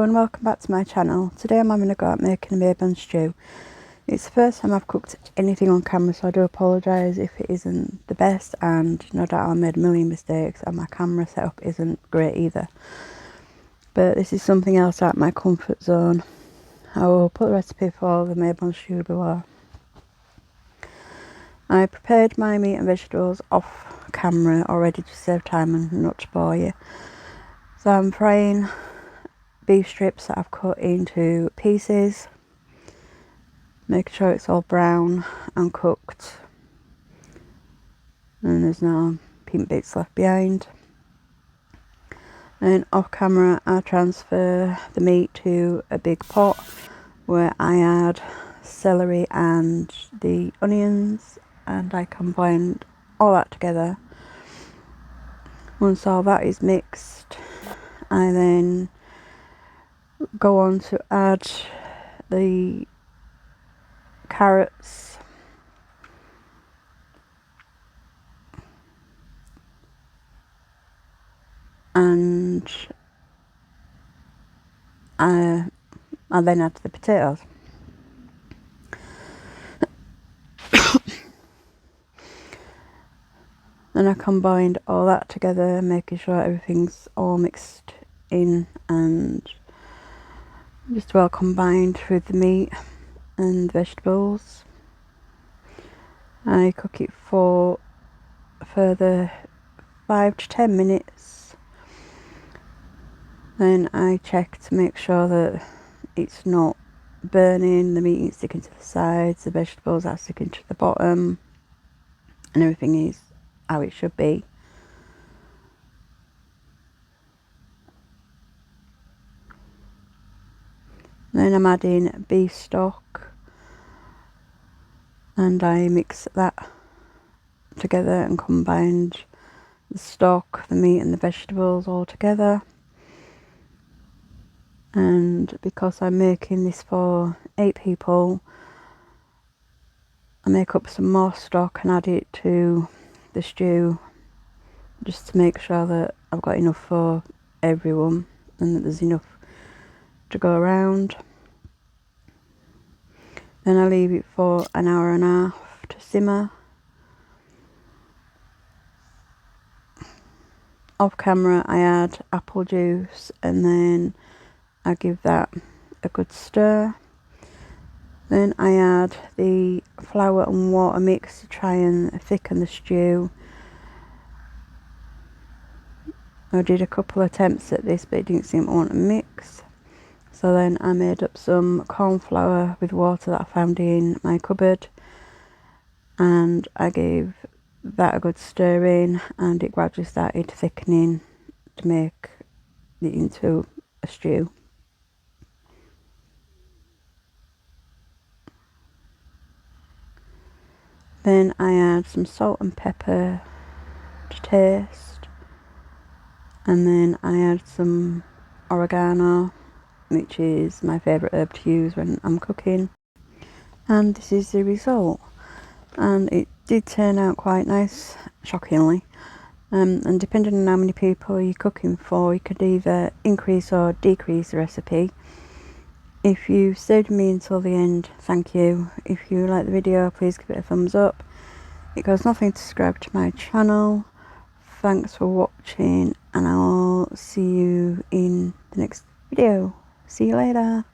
and welcome back to my channel. Today I'm having a go at making a Mabon stew. It's the first time I've cooked anything on camera, so I do apologise if it isn't the best, and no doubt I made a million mistakes and my camera setup isn't great either. But this is something else out of my comfort zone. I will put the recipe for the Mabon stew below. I prepared my meat and vegetables off camera already to save time and not to bore you. So I'm frying beef strips that I've cut into pieces, making sure it's all brown and cooked and there's no pink bits left behind. And off camera I transfer the meat to a big pot where I add celery and the onions, and I combine all that together. Once all that is mixed, I then go on to add the carrots and I then add the potatoes. And I combined all that together, making sure everything's all mixed in and just well combined with the meat and vegetables. I cook it for a further 5 to 10 minutes. Then I check to make sure that it's not burning, the meat isn't sticking to the sides, the vegetables are sticking to the bottom, and everything is how it should be. Then I'm adding beef stock and I mix that together and combined the stock, the meat and the vegetables all together. And because I'm making this for 8 people, I make up some more stock and add it to the stew just to make sure that I've got enough for everyone and that there's enough to go around. Then I leave it for an hour and a half to simmer. Off camera I add apple juice and then I give that a good stir. Then I add the flour and water mix to try and thicken the stew. I did a couple of attempts at this but it didn't seem to want to mix. So then I made up some corn flour with water that I found in my cupboard and I gave that a good stir in, and it gradually started thickening to make it into a stew. Then I add some salt and pepper to taste, and then I add some oregano, which is my favourite herb to use when I'm cooking. And this is the result, and it did turn out quite nice, shockingly. And depending on how many people you're cooking for, you could either increase or decrease the recipe. If you stayed with me until the end, thank you. If you like the video, please give it a thumbs up. It costs nothing to subscribe to my channel. Thanks for watching, and I'll see you in the next video. See you later.